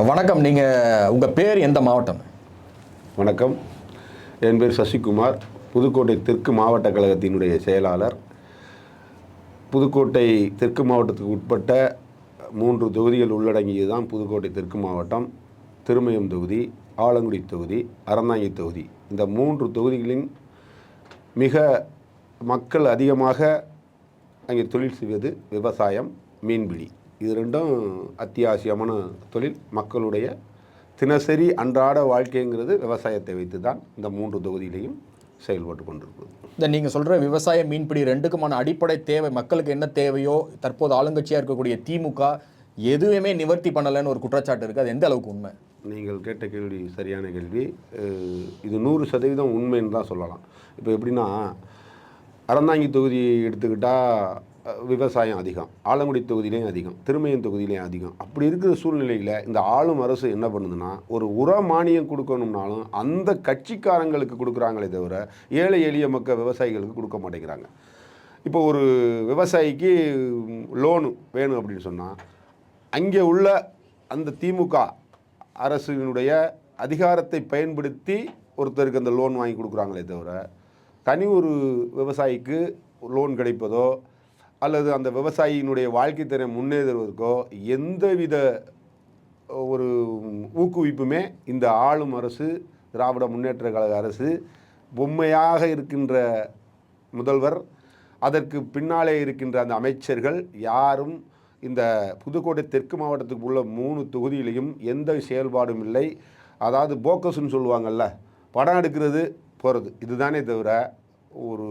வணக்கம். நீங்கள் உங்கள் பேர் எந்த மாவட்டம்? வணக்கம், என் பேர் சசிகுமார், புதுக்கோட்டை தெற்கு மாவட்ட கழகத்தினுடைய செயலாளர். புதுக்கோட்டை தெற்கு மாவட்டத்துக்கு உட்பட்ட 3 தொகுதிகள் உள்ளடங்கியது தான் புதுக்கோட்டை தெற்கு மாவட்டம். திருமயம் தொகுதி, ஆலங்குடி தொகுதி, அறந்தாங்கி தொகுதி. இந்த 3 தொகுதிகளின் மிக மக்கள் அதிகமாக அங்கே தொழில் செய்வது விவசாயம், மீன்பிடி. இது ரெண்டும் அத்தியாவசியமான தொழில். மக்களுடைய தினசரி அன்றாட வாழ்க்கைங்கிறது விவசாயத்தை வைத்து தான் இந்த 3 தொகுதியிலையும் செயல்பட்டு கொண்டிருக்கிறது. இந்த நீங்கள் சொல்கிற விவசாயம், மீன்பிடி ரெண்டுக்குமான அடிப்படை தேவை, மக்களுக்கு என்ன தேவையோ தற்போது ஆளுங்கட்சியாக இருக்கக்கூடிய திமுக எதுவுமே நிவர்த்தி பண்ணலைன்னு ஒரு குற்றச்சாட்டு இருக்குது. அது எந்த அளவுக்கு உண்மை? நீங்கள் கேட்ட கேள்வி சரியான கேள்வி. இது 100% உண்மைன்னு தான் சொல்லலாம். இப்போ எப்படின்னா, அறந்தாங்கி தொகுதியை எடுத்துக்கிட்டால் விவசாயம் அதிகம், ஆலங்குடி தொகுதியிலையும் அதிகம், திருமயம் தொகுதியிலையும் அதிகம். அப்படி இருக்கிற சூழ்நிலையில் இந்த ஆளும் அரசு என்ன பண்ணுதுன்னா, ஒரு உர மானியம் கொடுக்கணும்னாலும் அந்த கட்சிக்காரங்களுக்கு கொடுக்குறாங்களே தவிர ஏழை எளிய மக்கள் விவசாயிகளுக்கு கொடுக்க மாட்டேங்கிறாங்க. இப்போ ஒரு விவசாயிக்கு லோனு வேணும் அப்படின்னு சொன்னால், அங்கே உள்ள அந்த திமுக அரசினுடைய அதிகாரத்தை பயன்படுத்தி ஒருத்தருக்கு அந்த லோன் வாங்கி கொடுக்குறாங்களே தவிர தனி ஒரு விவசாயிக்கு லோன் கிடைப்பதோ அல்லது அந்த விவசாயியினுடைய வாழ்க்கை தரம் முன்னேறுவதற்கோ எந்தவித ஒரு ஊக்குவிப்புமே இந்த ஆளும் அரசு, திராவிட முன்னேற்ற கழக அரசு, பொம்மையாக இருக்கின்ற முதல்வர், அதற்கு பின்னாலே இருக்கின்ற அந்த அமைச்சர்கள் யாரும் இந்த புதுக்கோட்டை தெற்கு மாவட்டத்துக்கு உள்ள 3 தொகுதியிலையும் எந்த செயல்பாடும் இல்லை. அதாவது போக்கஸ்ன்னு சொல்லுவாங்கள்ல, படம் எடுக்கிறது போகிறது, இதுதானே தவிர ஒரு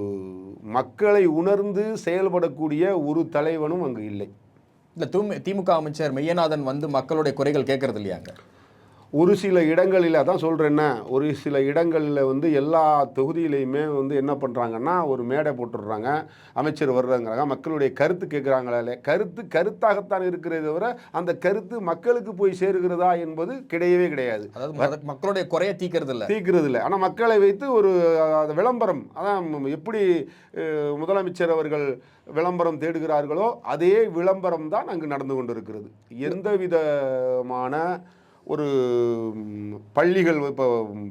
மக்களை உணர்ந்து செயல்படக்கூடிய ஒரு தலைவனும் அங்கு இல்லை. இல்லை, திமுக அமைச்சர் மெய்யநாதன் வந்து மக்களுடைய குறைகள் கேட்கறது இல்லையாங்க? ஒரு சில இடங்களில் அதான் சொல்கிறேன்னா, ஒரு சில இடங்களில் வந்து எல்லா தொகுதியிலையுமே வந்து என்ன பண்ணுறாங்கன்னா, ஒரு மேடை போட்டுடுறாங்க, அமைச்சர் வர்றாங்கிறாங்க, மக்களுடைய கருத்து கேட்குறாங்களே, கருத்தாகத்தான் இருக்கிறதே தவிர அந்த கருத்து மக்களுக்கு போய் சேருகிறதா என்பது கிடையவே கிடையாது. அதாவது மக்களுடைய குறையை தீர்க்கிறது இல்லை. ஆனால் மக்களை வைத்து ஒரு விளம்பரம், அதான் எப்படி முதலமைச்சர் அவர்கள் விளம்பரம் தேடுகிறார்களோ அதே விளம்பரம் தான் அங்கு நடந்து கொண்டிருக்கிறது. எந்த விதமான ஒரு பள்ளிகள் இப்போ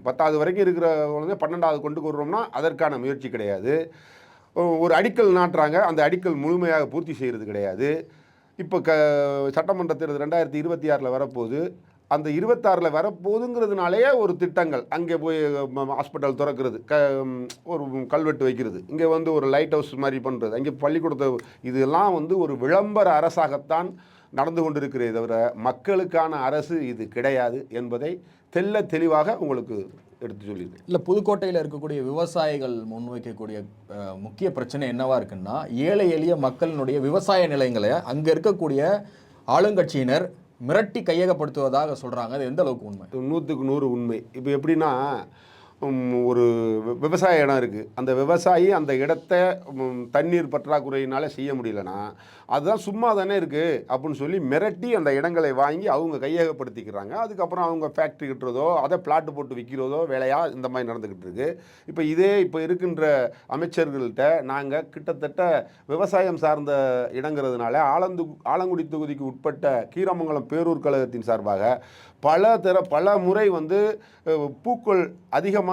10வது வரைக்கும் இருக்கிற குழந்தை 12வது கொண்டு வருவோம்னா அதற்கான முயற்சி கிடையாது. ஒரு அடிக்கல் நாட்டுறாங்க, அந்த அடிக்கல் முழுமையாக பூர்த்தி செய்கிறது கிடையாது. இப்போ சட்டமன்ற தேர்தல் 2026 வரப்போகுது. அந்த 26 வரப்போகுதுங்கிறதுனாலேயே ஒரு திட்டங்கள், அங்கே போய் ஹாஸ்பிட்டல் திறக்கிறது, ஒரு கல்வெட்டு வைக்கிறது, இங்கே வந்து ஒரு லைட் ஹவுஸ் மாதிரி பண்ணுறது, அங்கே பள்ளிக்கூடத்தை, இதெல்லாம் வந்து ஒரு விளம்பர அரசாகத்தான் நடந்து கொண்டிருக்கிறதே தவிர மக்களுக்கான அரசு இது கிடையாது என்பதை தெல்ல தெளிவாக உங்களுக்கு எடுத்து சொல்லியிருக்கேன். இல்லை, புதுக்கோட்டையில் இருக்கக்கூடிய விவசாயிகள் முன்வைக்கக்கூடிய முக்கிய பிரச்சனை என்னவா இருக்குன்னா, ஏழை எளிய மக்களினுடைய விவசாய நிலையங்களை அங்கே இருக்கக்கூடிய ஆளுங்கட்சியினர் மிரட்டி கையகப்படுத்துவதாக சொல்கிறாங்க. அது எந்த அளவுக்கு உண்மை? 100க்கு 100 உண்மை. இப்போ எப்படின்னா, ஒரு விவசாய இடம் இருக்குது, அந்த விவசாயி அந்த இடத்த தண்ணீர் பற்றாக்குறையினால் செய்ய முடியலன்னா அதுதான் சும்மா தானே இருக்குது அப்படின்னு சொல்லி மிரட்டி அந்த இடங்களை வாங்கி அவங்க கையகப்படுத்திக்கிறாங்க. அதுக்கப்புறம் அவங்க ஃபேக்ட்ரி கட்டுறதோ அதை பிளாட்டு போட்டு விற்கிறதோ வேலையாக இந்த மாதிரி நடந்துக்கிட்டு இருக்குது. இப்போ இருக்கின்ற அமைச்சர்கள்ட்ட நாங்கள் கிட்டத்தட்ட விவசாயம் சார்ந்த இடங்கிறதுனால ஆலங்குடி தொகுதிக்கு உட்பட்ட கீரமங்கலம் பேரூர் கழகத்தின் சார்பாக பல முறை வந்து பூக்கள் அதிகமாக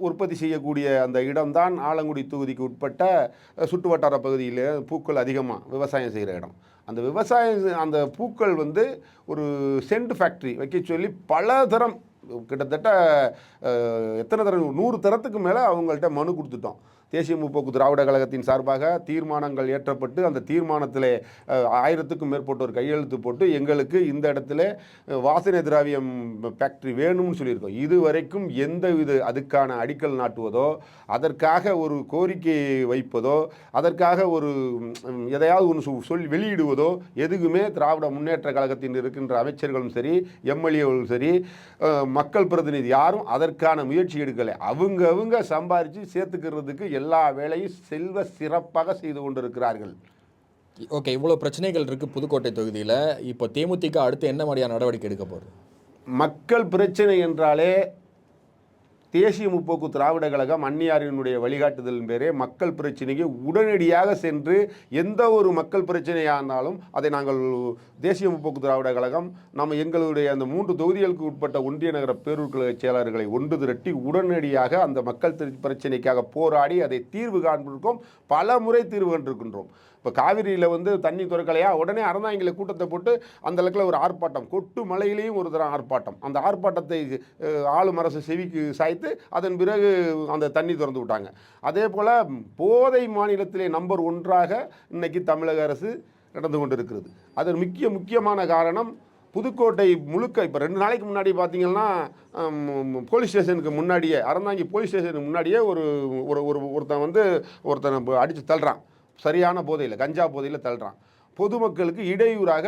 உற்பத்தி செய்யக்கூடிய அந்த இடம்தான் ஆலங்குடி தொகுதிக்கு உட்பட்ட சுற்று வட்டார பகுதியில் பூக்கள் அதிகமாக விவசாயம் செய்கிற இடம். அந்த பூக்கள் வந்து ஒரு சென்ட் ஃபேக்ட்ரி வைக்க சொல்லி பல தரம், கிட்டத்தட்ட எத்தனை தரம், 100 தரத்துக்கு மேலே அவங்கள்ட்ட மனு கொடுத்துட்டோம். தேசிய முற்போக்கு திராவிட கழகத்தின் சார்பாக தீர்மானங்கள் ஏற்றப்பட்டு அந்த தீர்மானத்தில் 1000க்கும் மேற்பட்டோர் கையெழுத்து போட்டு எங்களுக்கு இந்த இடத்துல வாசனை திராவியம் ஃபேக்ட்ரி வேணும்னு சொல்லியிருக்கோம். இதுவரைக்கும் எந்தவித அதுக்கான அடிக்கல் நாட்டுவதோ, அதற்காக ஒரு கோரிக்கை வைப்பதோ, அதற்காக ஒரு எதையாவது ஒன்று சொல்லி வெளியிடுவதோ எதுக்குமே திராவிட முன்னேற்ற கழகத்தின் இருக்கின்ற அமைச்சர்களும் சரி, எம்எல்ஏகளும் சரி, மக்கள் பிரதிநிதி யாரும் அதற்கான முயற்சி எடுக்கலை. அவங்க சம்பாரித்து சேர்த்துக்கிறதுக்கு எல்லா வேலையும் செல்வ சிறப்பாக செய்து கொண்டிருக்கிறார்கள். ஓகே, இவ்வளோ பிரச்சனைகள் இருக்குது புதுக்கோட்டை தொகுதியில். இப்போ தேமுதிக அடுத்து என்ன மாதிரியான நடவடிக்கை எடுக்க போகுது? மக்கள் பிரச்சனை என்றாலே தேசிய முற்போக்கு திராவிட கழகம் அந்நியாரினுடைய வழிகாட்டுதலின் பேரே மக்கள் பிரச்சனைக்கு உடனடியாக சென்று எந்த ஒரு மக்கள் பிரச்சனையாக இருந்தாலும் அதை நாங்கள் தேசிய முற்போக்கு திராவிட கழகம் நம்ம எங்களுடைய அந்த 3 தொகுதிகளுக்கு உட்பட்ட ஒன்றிய நகர பேரூர் கழக செயலாளர்களை ஒன்று திரட்டி உடனடியாக அந்த மக்கள் பிரச்சனைக்காக போராடி அதை தீர்வு காண்பிருக்கோம். பல முறை தீர்வு கண்டிருக்கின்றோம். இப்போ காவிரியில் வந்து தண்ணி திறக்கலையா, உடனே அறந்தாங்கில கூட்டத்தை போட்டு அந்த இடத்துல ஒரு ஆர்ப்பாட்டம், கொட்டு மலையிலையும் ஒரு தரம் ஆர்ப்பாட்டம். அந்த ஆர்ப்பாட்டத்தை ஆளும் அரசு செவிக்கு சாய்த்து அதன் பிறகு அந்த தண்ணி திறந்து விட்டாங்க. அதே போல் போதை மாநிலத்திலே நம்பர் 1ஆக இன்னைக்கு தமிழக அரசு நடந்து கொண்டிருக்கிறது. அதன் முக்கியமான காரணம் புதுக்கோட்டை முழுக்க. இப்போ 2 நாளைக்கு முன்னாடி பார்த்தீங்கன்னா போலீஸ் ஸ்டேஷனுக்கு முன்னாடியே, அறந்தாங்கி போலீஸ் ஸ்டேஷனுக்கு முன்னாடியே ஒருத்தனை அடித்து தள்ளுறான். சரியான போதையில், கஞ்சா போதையில் தள்ளுறான். பொதுமக்களுக்கு இடையூறாக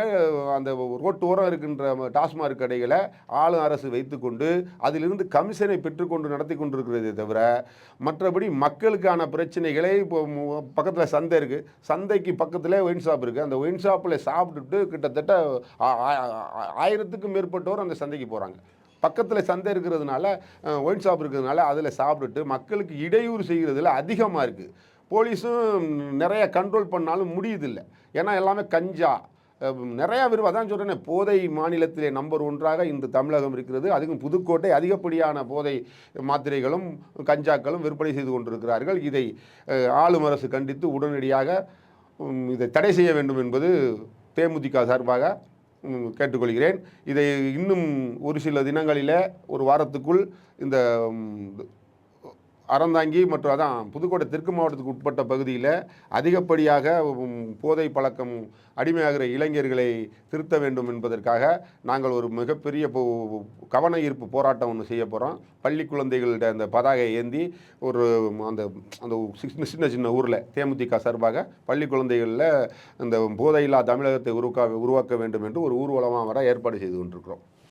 அந்த ரோட்டு ஓரம் இருக்கின்ற டாஸ்மாக் கடைகளை ஆளும் அரசு வைத்துக்கொண்டு அதிலிருந்து கமிஷனை பெற்றுக்கொண்டு நடத்தி கொண்டிருக்கிறதே தவிர மற்றபடி மக்களுக்கான பிரச்சனைகளை இப்போ பக்கத்தில் சந்தை இருக்குது, சந்தைக்கு பக்கத்தில் ஒயின் ஷாப் இருக்குது. அந்த ஒயின் ஷாப்பில் சாப்பிட்டுட்டு கிட்டத்தட்ட 1000க்கும் மேற்பட்டோர் அந்த சந்தைக்கு போகிறாங்க. பக்கத்தில் சந்தை இருக்கிறதுனால, ஒயின் ஷாப் இருக்கிறதுனால அதில் சாப்பிட்டுட்டு மக்களுக்கு இடையூறு செய்கிறதுல அதிகமாக இருக்குது. போலீஸும் நிறைய கண்ட்ரோல் பண்ணாலும் முடியுதில்லை. ஏன்னா எல்லாமே கஞ்சா நிறையா விரும்ப. அதான் சொல்கிறேன், போதை மாநிலத்திலே நம்பர் 1ஆக இன்று தமிழகம் இருக்கிறது. அதுக்கும் புதுக்கோட்டை அதிகப்படியான போதை மாத்திரைகளும் கஞ்சாக்களும் விற்பனை செய்து கொண்டிருக்கிறார்கள். இதை ஆளும் அரசு கண்டித்து உடனடியாக இதை தடை செய்ய வேண்டும் என்பது தேமுதிக சார்பாக கேட்டுக்கொள்கிறேன். இதை இன்னும் ஒரு சில தினங்களில், ஒரு வாரத்துக்குள் இந்த அறந்தாங்கி மற்றும் அதான் புதுக்கோட்டை தெற்கு மாவட்டத்துக்கு உட்பட்ட பகுதியில் அதிகப்படியாக போதை பழக்கம் அடிமையாகிற இளைஞர்களை திருத்த வேண்டும் என்பதற்காக நாங்கள் ஒரு மிகப்பெரிய கவன ஈர்ப்பு போராட்டம் ஒன்று செய்ய போகிறோம். பள்ளி குழந்தைகள்கிட்ட அந்த பதாகை ஏந்தி ஒரு அந்த அந்த சின்ன ஊரில் தேமுதிக சார்பாக பள்ளி குழந்தைகளில் இந்த போதையில்லா தமிழகத்தை உருவாக்க வேண்டும் என்று ஒரு ஊர்வலமாக வர ஏற்பாடு செய்து கொண்டிருக்கிறோம்.